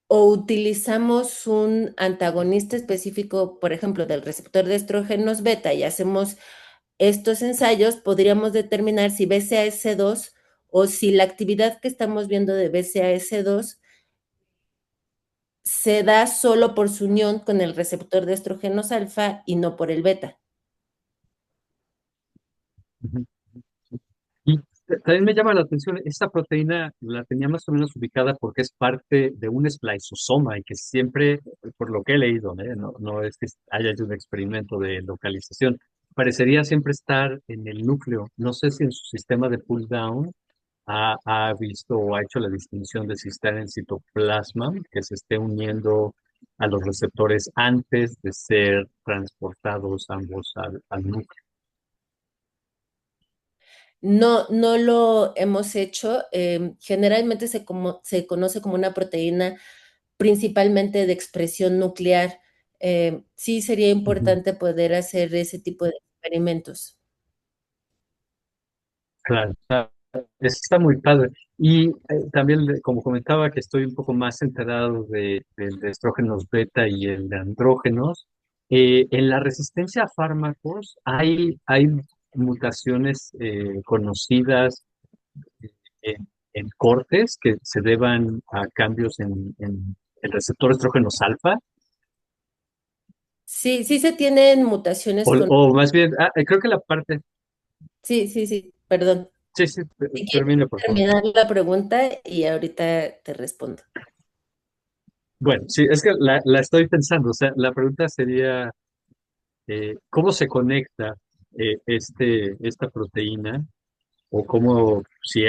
o utilizamos un antagonista específico, por ejemplo, del receptor de estrógenos beta y hacemos estos ensayos, podríamos determinar si BCAS2 o si la actividad que estamos viendo de BCAS2 se da solo por su unión con el receptor de estrógenos alfa y no por el beta. Ujú. Y también me llama la atención, esta proteína la tenía más o menos ubicada porque es parte de un spliceosoma y que siempre, por lo que he leído, ¿eh? No, no es que haya hecho un experimento de localización, parecería siempre estar en el núcleo. No sé si en su sistema de pull down ha visto o ha hecho la distinción de si está en el citoplasma, que se esté uniendo a los receptores antes de ser transportados ambos al núcleo. No, no lo hemos hecho. Generalmente se conoce como una proteína principalmente de expresión nuclear. Sí sería Ujú. importante poder hacer ese tipo de experimentos. Claro, está muy padre. Y también, como comentaba, que estoy un poco más enterado de estrógenos beta y el de andrógenos. En la resistencia a fármacos hay mutaciones conocidas en cortes que se deban a cambios en el receptor estrógenos alfa, Sí, sí se tienen mutaciones con... o más bien, creo que la parte, Sí, sí, sí, perdón. sí, sí, Si quieres termine, por favor. terminar la pregunta y ahorita te respondo. Bueno, sí, es que la estoy pensando, o sea, la pregunta sería, ¿cómo se conecta esta proteína? O cómo, si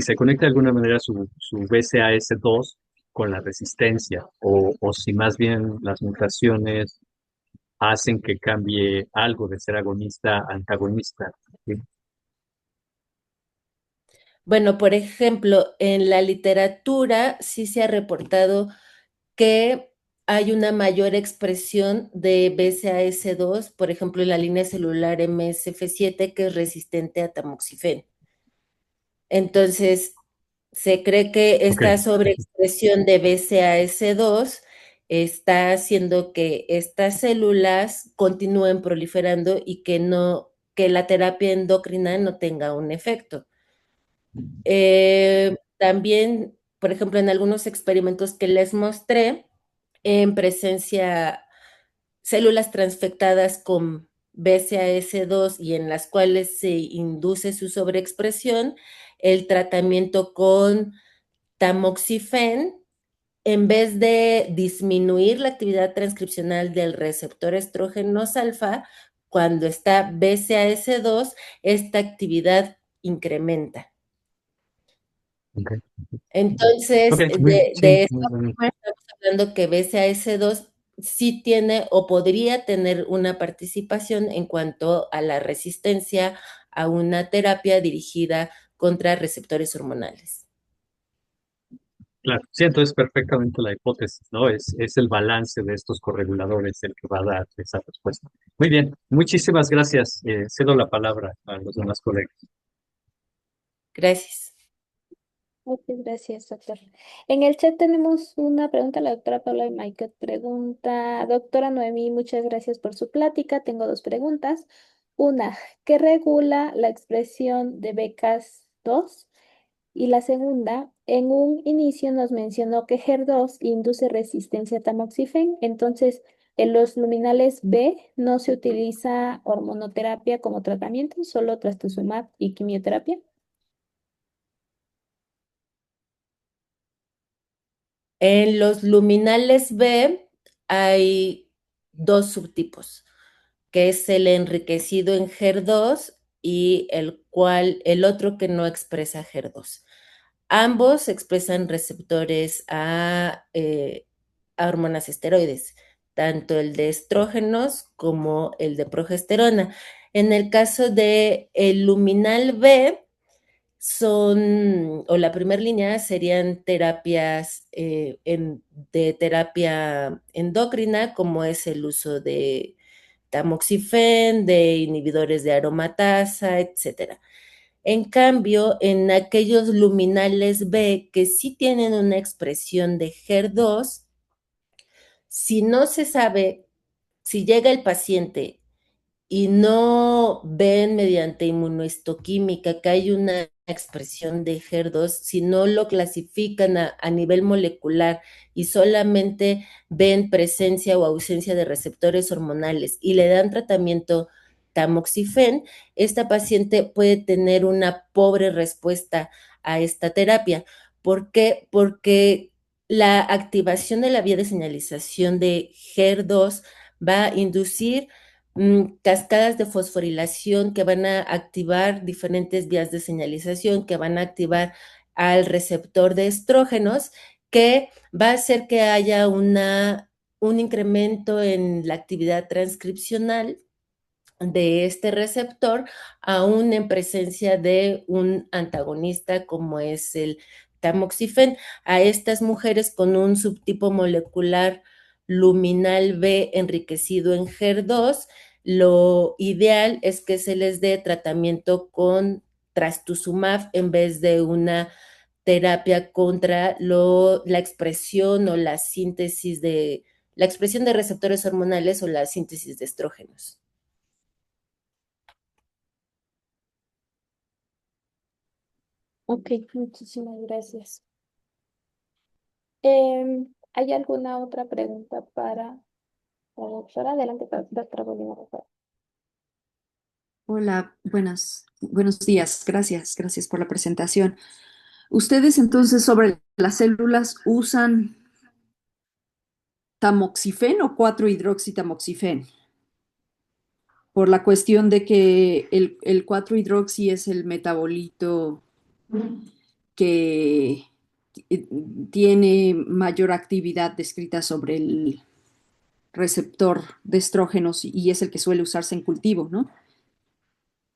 se conecta de alguna manera su BCAS2 con la resistencia, o si más bien las mutaciones hacen que cambie algo de ser agonista a antagonista. ¿Sí? Bueno, por ejemplo, en la literatura sí se ha reportado que hay una mayor expresión de BCAS2, por ejemplo, en la línea celular MSF7, que es resistente a tamoxifeno. Entonces, se cree que Ok, esta sobreexpresión de BCAS2 está haciendo que estas células continúen proliferando y que la terapia endocrina no tenga un efecto. También, por ejemplo, en algunos experimentos que les mostré, en presencia células transfectadas con BCAS2 y en las cuales se induce su sobreexpresión, el tratamiento con tamoxifen, en vez de disminuir la actividad transcripcional del receptor estrógenos alfa, cuando está BCAS2, esta actividad incrementa. ok, ok, Entonces, sí, de muy esta bien. forma estamos hablando que BCAS2 sí tiene o podría tener una participación en cuanto a la resistencia a una terapia dirigida contra receptores hormonales. Claro, sí, entonces perfectamente la hipótesis, ¿no? Es el balance de estos correguladores el que va a dar esa respuesta. Muy bien, muchísimas gracias. Cedo la palabra a los demás colegas. Gracias. Muchas gracias, doctor. En el chat tenemos una pregunta, la doctora Paula Michael pregunta, doctora Noemí, muchas gracias por su plática. Tengo dos preguntas. Una, ¿qué regula la expresión de becas 2? Y la segunda, en un inicio nos mencionó que HER2 induce resistencia a tamoxifen, entonces en los luminales B no se utiliza hormonoterapia como tratamiento, solo trastuzumab y quimioterapia. En los luminales B hay dos subtipos, que es el enriquecido en HER2 y el otro que no expresa HER2. Ambos expresan receptores a hormonas esteroides, tanto el de estrógenos como el de progesterona. En el caso de el luminal B, o la primera línea serían terapias de terapia endocrina, como es el uso de tamoxifen, de inhibidores de aromatasa, etcétera. En cambio, en aquellos luminales B que sí tienen una expresión de HER2, si no se sabe, si llega el paciente y no ven mediante inmunohistoquímica que hay una expresión de HER2, si no lo clasifican a nivel molecular y solamente ven presencia o ausencia de receptores hormonales y le dan tratamiento tamoxifen, esta paciente puede tener una pobre respuesta a esta terapia. ¿Por qué? Porque la activación de la vía de señalización de HER2 va a inducir cascadas de fosforilación que van a activar diferentes vías de señalización, que van a activar al receptor de estrógenos, que va a hacer que haya un incremento en la actividad transcripcional de este receptor, aún en presencia de un antagonista como es el tamoxifen. A estas mujeres con un subtipo molecular luminal B enriquecido en HER2, lo ideal es que se les dé tratamiento con trastuzumab en vez de una terapia contra la expresión o la síntesis de la expresión de receptores hormonales o la síntesis de estrógenos. Ok, muchísimas gracias. ¿Hay alguna otra pregunta para la doctora? Adelante, doctora Bolívar, por favor. Hola, buenos días. Gracias por la presentación. Ustedes entonces sobre las células usan tamoxifen o 4-hidroxitamoxifen, por la cuestión de que el 4-hidroxi es el metabolito que tiene mayor actividad descrita sobre el receptor de estrógenos y es el que suele usarse en cultivo, ¿no?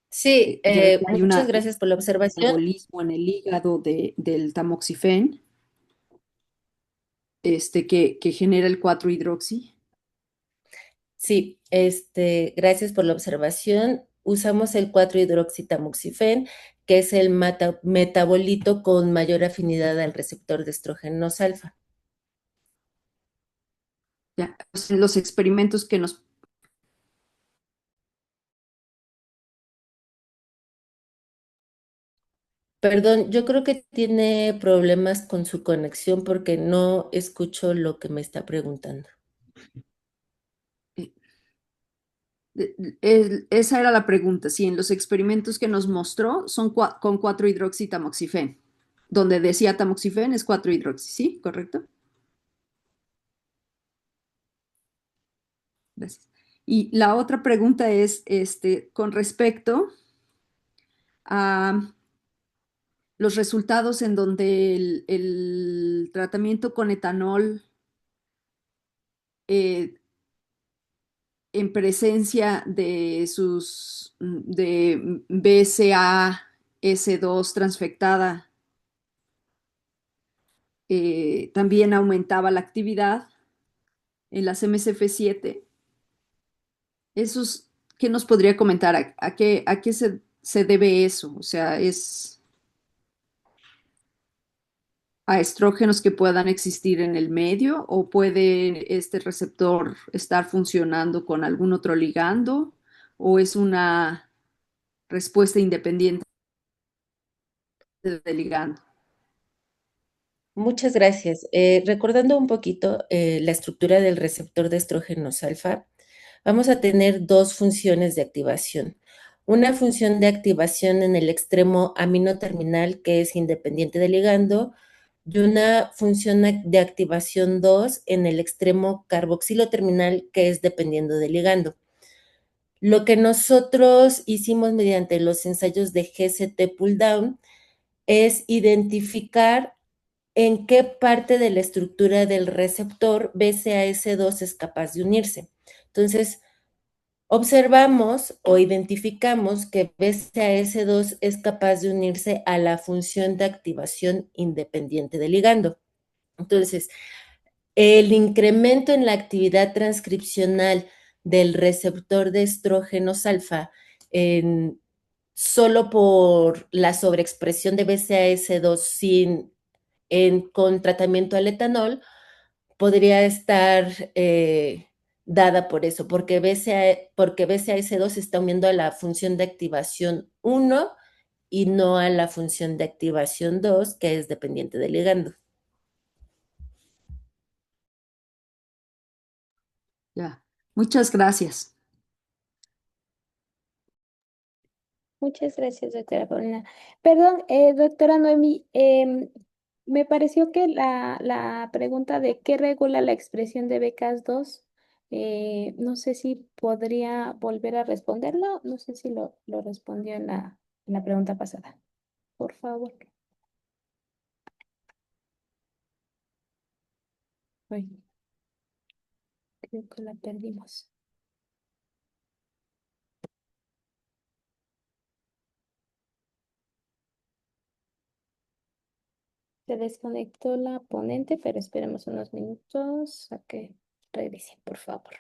Sí, Ya ve que hay muchas un gracias por la observación. metabolismo en el hígado del tamoxifen, que genera el 4-hidroxi. Sí, gracias por la observación. Usamos el 4-hidroxitamoxifen, que es el metabolito con mayor afinidad al receptor de estrógenos alfa. Ya, pues, los experimentos que nos... Perdón, yo creo que tiene problemas con su conexión porque no escucho lo que me está preguntando. eh, esa era la pregunta. Sí, en los experimentos que nos mostró son con 4-hidroxitamoxifen. Donde decía tamoxifen es 4-hidroxi, ¿sí? ¿Correcto? Gracias. Y la otra pregunta es, con respecto a los resultados en donde el tratamiento con etanol eh, en presencia de BCAS2 transfectada también aumentaba la actividad en las MSF7. Esos, ¿qué nos podría comentar? ¿A qué se debe eso? O sea, ¿es a estrógenos que puedan existir en el medio o puede este receptor estar funcionando con algún otro ligando o es una respuesta independiente del ligando? Muchas gracias. Recordando un poquito la estructura del receptor de estrógenos alfa, vamos a tener dos funciones de activación. Una función de activación en el extremo aminoterminal, que es independiente del ligando, y una función de activación 2 en el extremo carboxilo terminal, que es dependiendo del ligando. Lo que nosotros hicimos mediante los ensayos de GCT pull down es identificar en qué parte de la estructura del receptor BCAS2 es capaz de unirse. Entonces, observamos o identificamos que BCAS2 es capaz de unirse a la función de activación independiente del ligando. Entonces, el incremento en la actividad transcripcional del receptor de estrógenos alfa solo por la sobreexpresión de BCAS2 con tratamiento al etanol podría estar dada por eso, porque BCAS2 está uniendo a la función de activación 1 y no a la función de activación 2, que es dependiente del ligando. Ya, muchas gracias. Muchas gracias, doctora Paulina. Perdón, doctora Noemi, me pareció que la pregunta de qué regula la expresión de BCAS2, no sé si podría volver a responderlo, no sé si lo respondió en la pregunta pasada. Por favor. Ay, creo que la perdimos. Se desconectó la ponente, pero esperemos unos minutos a que regrese, por favor.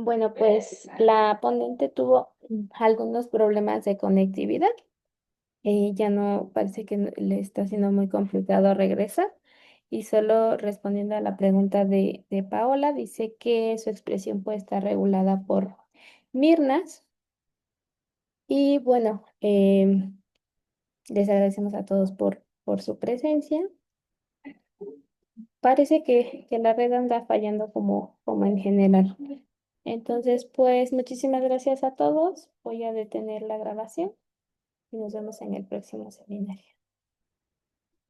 Bueno, pues la ponente tuvo algunos problemas de conectividad. Ya no parece que le está siendo muy complicado regresar. Y solo respondiendo a la pregunta de Paola, dice que su expresión puede estar regulada por Mirnas. Y bueno, les agradecemos a todos por su presencia. Parece que la red anda fallando como en general. Entonces, pues muchísimas gracias a todos. Voy a detener la grabación y nos vemos en el próximo seminario.